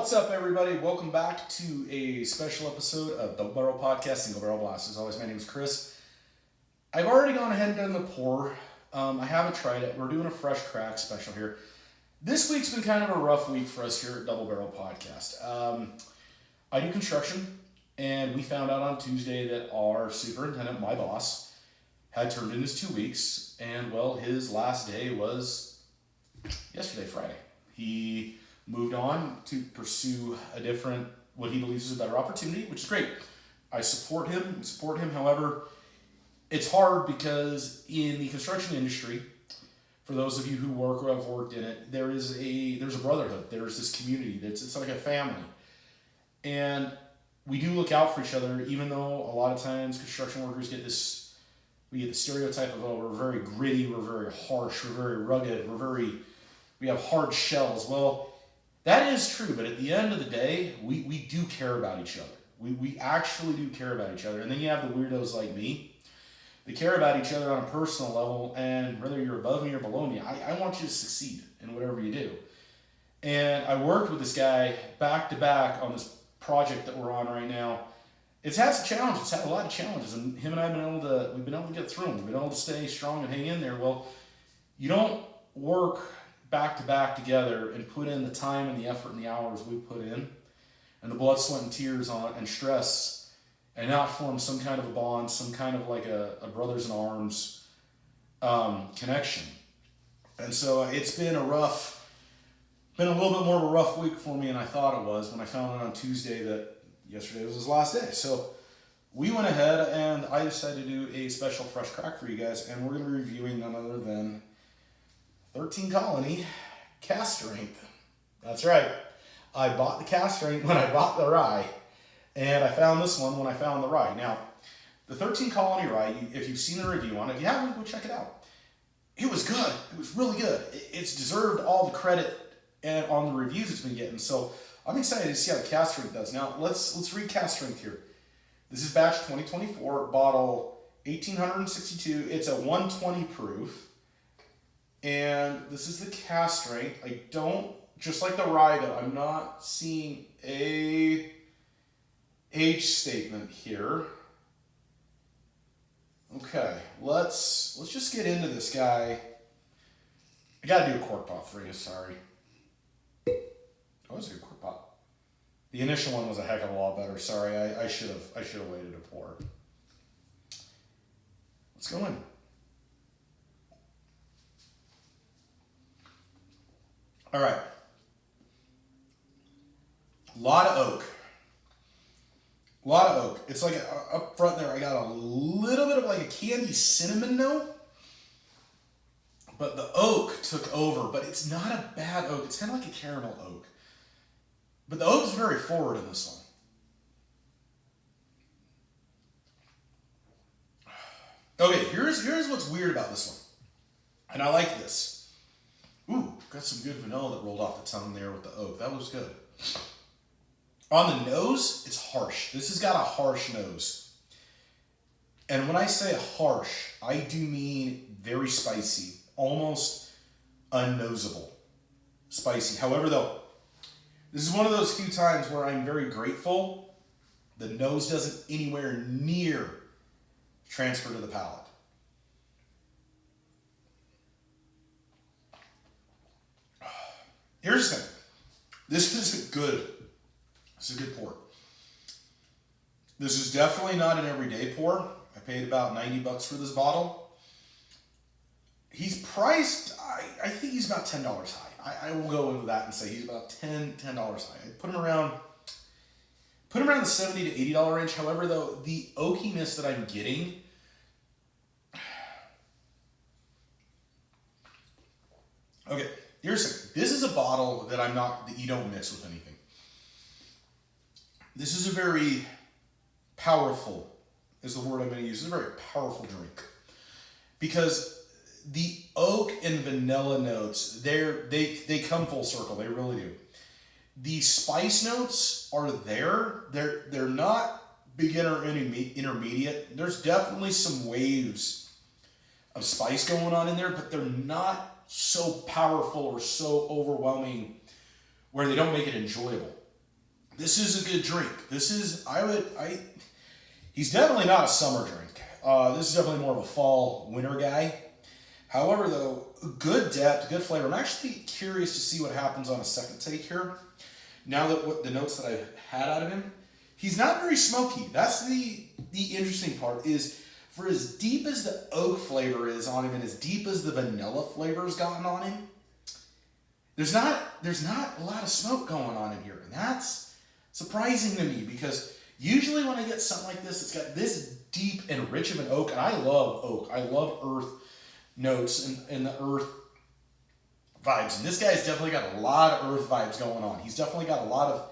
What's up, everybody? Welcome back to a special episode of Double Barrel Podcast, Single Barrel Blast. As always, my name is Chris. I've already gone ahead and done the pour. I haven't tried it. We're doing a fresh crack special here. This week's been kind of a rough week for us here at Double Barrel Podcast. I do construction, and we found out on Tuesday that our superintendent, my boss, had turned in his 2 weeks, and well, his last day was yesterday, Friday. He moved on to pursue a different, what he believes is a better opportunity, which is great. I support him. However, it's hard because in the construction industry, for those of you who work or have worked in it, there's a brotherhood. There's this community. It's like a family. And we do look out for each other, even though a lot of times construction workers we get the stereotype of, oh, we're very gritty, we're very harsh, we're very rugged, we have hard shells. Well, that is true, but at the end of the day, we do care about each other. We actually do care about each other. And then you have the weirdos like me. They care about each other on a personal level, and whether you're above me or below me, I want you to succeed in whatever you do. And I worked with this guy back to back on this project that we're on right now. It's had some challenges. It's had a lot of challenges, and him and I we've been able to get through them. We've been able to stay strong and hang in there. Well, you don't work back to back together and put in the time and the effort and the hours we put in and the blood, sweat, and tears on and stress and not form some kind of a bond, some kind of like a brothers in arms connection. And so it's been a little bit more of a rough week for me than I thought it was when I found out on Tuesday that yesterday was his last day. So we went ahead and I decided to do a special fresh crack for you guys, and we're going to be reviewing none other than 13 Colony cast strength. That's right. I bought the cast strength when I bought the rye, and I found this one when I found the rye. Now, the 13 Colony rye, if you've seen the review on it, if you haven't, go check it out. It was good. It was really good. It's deserved all the credit on the reviews it's been getting. So I'm excited to see how the cast strength does. Now, let's read cast strength here. This is batch 2024, bottle 1862. It's a 120 proof. And this is the cast strength. Just like the rye though, I'm not seeing a age statement here. Okay, let's just get into this guy. I gotta do a cork pop for you, sorry. Oh, it's a good cork pop. The initial one was a heck of a lot better. Sorry, I should have waited to pour. Let's go in. All right. A lot of oak. It's like up front there, I got a little bit of like a candy cinnamon note, but the oak took over. But it's not a bad oak. It's kind of like a caramel oak. But the oak is very forward in this one. Okay, here's what's weird about this one. And I like this. Ooh, got some good vanilla that rolled off the tongue there with the oak. That was good. On the nose, it's harsh. This has got a harsh nose. And when I say harsh, I do mean very spicy, almost unnosable spicy. However, though, this is one of those few times where I'm very grateful the nose doesn't anywhere near transfer to the palate. Here's the thing. This is a good pour. This is definitely not an everyday pour. I paid about $90 for this bottle. He's priced, I think he's about $10 high. I will go into that and say he's about $10 high. I put him around the $70 to $80 range. However, though, the oakiness that I'm getting, okay, here's the thing. This is a bottle that you don't mix with anything. This is a very powerful, is the word I'm going to use. It's a very powerful drink. Because the oak and vanilla notes, they come full circle. They really do. The spice notes are there. They're not beginner or intermediate. There's definitely some waves of spice going on in there, but they're not so powerful or so overwhelming where they don't make it enjoyable. This is a good drink. This is, he's definitely not a summer drink. This is definitely more of a fall, winter guy. However, though, good depth, good flavor. I'm actually curious to see what happens on a second take here. Now that what the notes that I've had out of him, he's not very smoky. That's the interesting part is for as deep as the oak flavor is on him and as deep as the vanilla flavor's gotten on him, there's not a lot of smoke going on in here. And that's surprising to me because usually when I get something like this, it's got this deep and rich of an oak. And I love oak. I love earth notes and the earth vibes. And this guy's definitely got a lot of earth vibes going on. He's definitely got a lot of...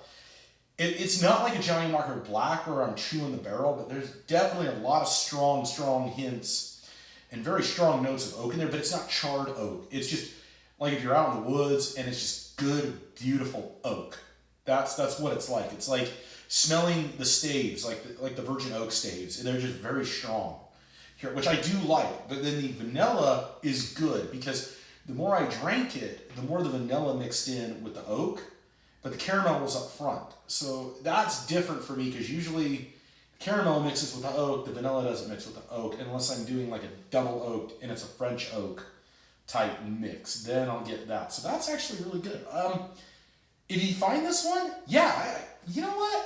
It's not like a Johnny Walker Black where I'm chewing the barrel, but there's definitely a lot of strong hints and very strong notes of oak in there, but it's not charred oak. It's just like if you're out in the woods and it's just good, beautiful oak. That's what it's like. It's like smelling the staves, like the virgin oak staves. They're just very strong here, which I do like. But then the vanilla is good because the more I drank it, the more the vanilla mixed in with the oak, but the caramel was up front. So that's different for me because usually caramel mixes with the oak, the vanilla doesn't mix with the oak unless I'm doing like a double oak and it's a French oak type mix. Then I'll get that. So that's actually really good. If you find this one, yeah, you know what?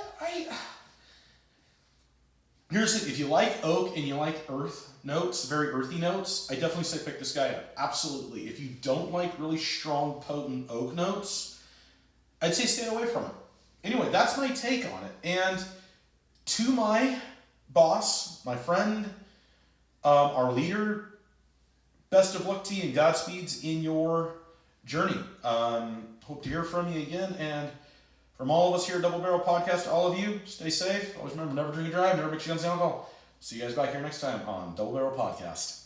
Here's it. If you like oak and you like earth notes, very earthy notes, I definitely say pick this guy up. Absolutely. If you don't like really strong, potent oak notes, I'd say stay away from it. Anyway, that's my take on it. And to my boss, my friend, our leader, best of luck to you and Godspeeds in your journey. Hope to hear from you again. And from all of us here at Double Barrel Podcast, all of you, stay safe. Always remember, never drink and drive, never mix your guns down alcohol. See you guys back here next time on Double Barrel Podcast.